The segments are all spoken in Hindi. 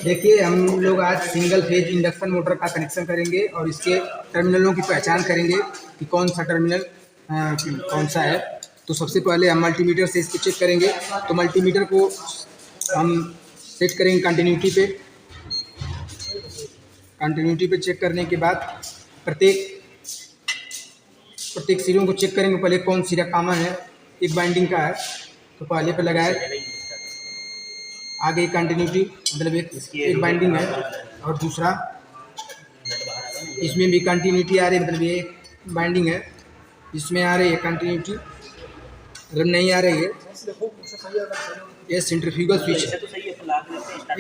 देखिए, हम लोग आज सिंगल फेज इंडक्शन मोटर का कनेक्शन करेंगे और इसके टर्मिनलों की पहचान करेंगे कि कौन सा टर्मिनल कौन सा है। तो सबसे पहले हम मल्टीमीटर से इसको चेक करेंगे। तो मल्टीमीटर को हम सेट करेंगे कंटिन्यूटी पे चेक करने के बाद प्रत्येक सिरों को चेक करेंगे। पहले कौन सिरा कॉमन है, एक बाइंडिंग का है तो पहले पे लगाए। आगे कंटिन्यूटी मतलब एक बाइंडिंग है और दूसरा इसमें भी कंटिन्यूटी आ रही है, मतलब ये एक बाइंडिंग है, इसमें आ रही है कंटिन्यूटी, मतलब नहीं आ रही है। ये सेंट्रीफ्यूगल स्विच है,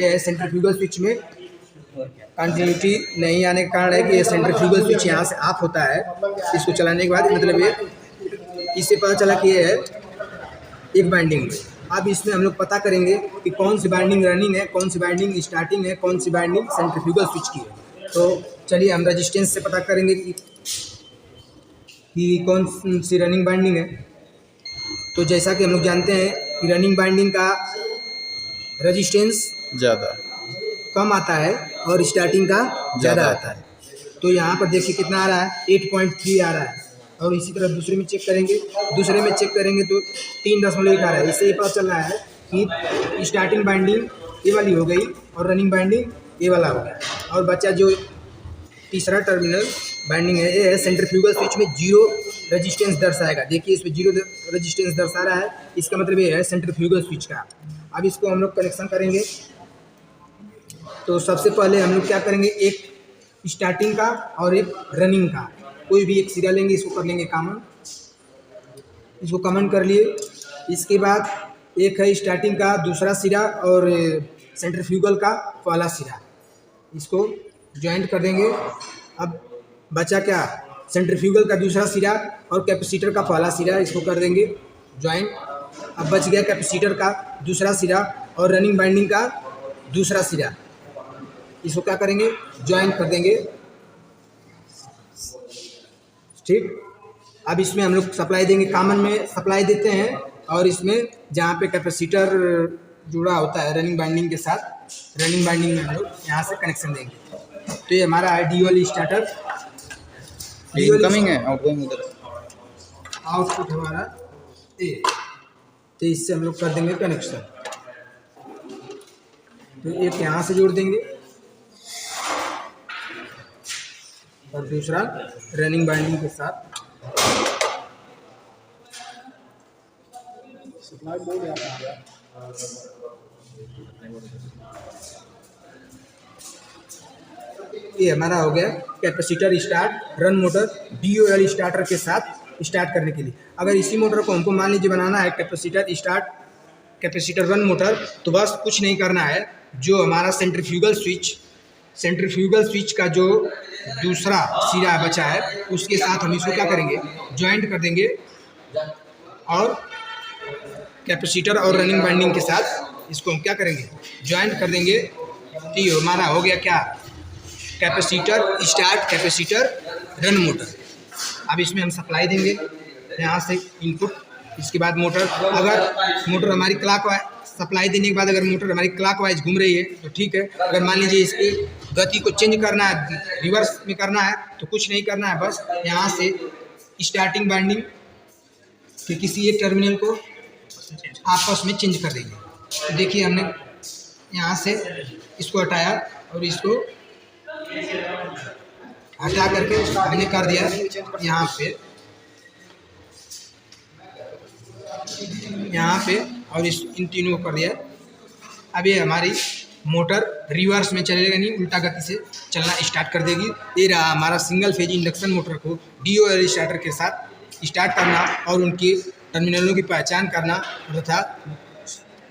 ये सेंट्रीफ्यूगल स्विच में कंटिन्यूटी नहीं आने का कारण है कि ये सेंट्रीफ्यूगल स्विच यहाँ से ऑफ होता है। इसको चलाने के बाद मतलब ये इससे पता चला कि ये है एक बाइंडिंग में। अब इसमें हम लोग पता करेंगे कि कौन सी बाइंडिंग रनिंग है, कौन सी बाइंडिंग स्टार्टिंग है, कौन सी बाइंडिंग सेंट्रीफ्यूगल स्विच की है। तो चलिए हम रेजिस्टेंस से पता करेंगे कि कौन सी रनिंग बाइंडिंग है। तो जैसा कि हम लोग जानते हैं कि रनिंग बाइंडिंग का रेजिस्टेंस ज़्यादा कम आता है और स्टार्टिंग का ज़्यादा आता है। तो यहाँ पर देखिए कितना आ रहा है, 8.3 आ रहा है। और इसी तरह दूसरे में चेक करेंगे तो 3.1 आ रहा है। इससे ये पता चल रहा है कि स्टार्टिंग बाइंडिंग ये वाली हो गई और रनिंग बाइंडिंग ये वाला हो गया। और बच्चा जो तीसरा टर्मिनल बाइंडिंग है, ये है सेंट्रीफ्यूगल स्विच में 0 रेजिस्टेंस दर्शाएगा। देखिए इसमें 0 रेजिस्टेंस दर्शा रहा है, इसका मतलब ये है सेंट्रीफ्यूगल स्विच का। अब इसको हम लोग कनेक्शन करेंगे। तो सबसे पहले हम लोग क्या करेंगे, एक स्टार्टिंग का और एक रनिंग का कोई भी एक सिरा लेंगे, इसको कर लेंगे कॉमन। इसको कॉमन कर लिए। इसके बाद एक है स्टार्टिंग का दूसरा सिरा और सेंट्रीफ्यूगल का पहला सिरा, इसको ज्वाइंट कर देंगे। अब बचा क्या, सेंट्रीफ्यूगल का दूसरा सिरा और कैपेसिटर का पहला सिरा, इसको कर देंगे ज्वाइंट। अब बच गया कैपेसिटर का दूसरा सिरा और रनिंग बाइंडिंग का दूसरा सिरा, इसको क्या करेंगे, ज्वाइंट कर देंगे। ठीक। अब इसमें हम लोग सप्लाई देंगे, कॉमन में सप्लाई देते हैं और इसमें जहाँ पे कैपेसिटर जुड़ा होता है रनिंग बाइंडिंग के साथ, रनिंग बाइंडिंग में हम लोग यहाँ से कनेक्शन देंगे। तो ये हमारा है ड्यूअल स्टार्टर। इनकमिंग है, आउटगोइंग उधर आउटपुट हमारा ए। तो इससे हम लोग कर देंगे कनेक्शन। तो एक यहाँ से जोड़ देंगे और दूसरा रनिंग बाइंडिंग के साथ। ये हमारा हो गया capacitor start run motor DOL starter के साथ स्टार्ट करने के लिए। अगर इसी मोटर को हमको मान लीजिए बनाना है capacitor start capacitor run motor, तो बस कुछ नहीं करना है। जो हमारा सेंट्रीफ्यूगल स्विच का जो दूसरा सिरा बचा है उसके साथ हम इसको क्या करेंगे, ज्वाइंट कर देंगे और कैपेसिटर और रनिंग बाइंडिंग के साथ इसको हम क्या करेंगे, ज्वाइंट कर देंगे। तो ये हमारा हो गया क्या, capacitor start capacitor run motor. अब इसमें हम सप्लाई देंगे यहाँ से इनपुट। इसके बाद मोटर, अगर मोटर हमारी क्लॉकवाइज सप्लाई देने के बाद अगर मोटर हमारी क्लॉकवाइज घूम रही है तो ठीक है। अगर मान लीजिए इसकी गति को चेंज करना है, रिवर्स में करना है, तो कुछ नहीं करना है, बस यहाँ से स्टार्टिंग बाइंडिंग के किसी एक टर्मिनल को आपस में चेंज कर देंगे। तो देखिए हमने यहाँ से इसको हटाया और इसको हटा करके हमने कर दिया यहाँ पे और इन तीनों को कर दिया। अब ये हमारी मोटर रिवर्स में चलेगा नहीं, उल्टा गति से चलना स्टार्ट कर देगी। ये रहा हमारा सिंगल फेज इंडक्शन मोटर को DOL स्टार्टर के साथ स्टार्ट करना और उनके टर्मिनलों की पहचान करना तथा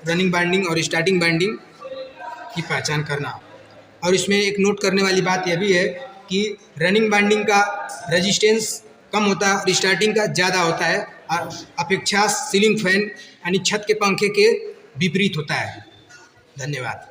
रनिंग बाइंडिंग और स्टार्टिंग बाइंडिंग की पहचान करना। और इसमें एक नोट करने वाली बात यह भी है कि रनिंग बाइंडिंग का रेजिस्टेंस कम होता है और स्टार्टिंग का ज़्यादा होता है, अपेक्षा सीलिंग फैन यानी छत के पंखे के विपरीत होता है। धन्यवाद।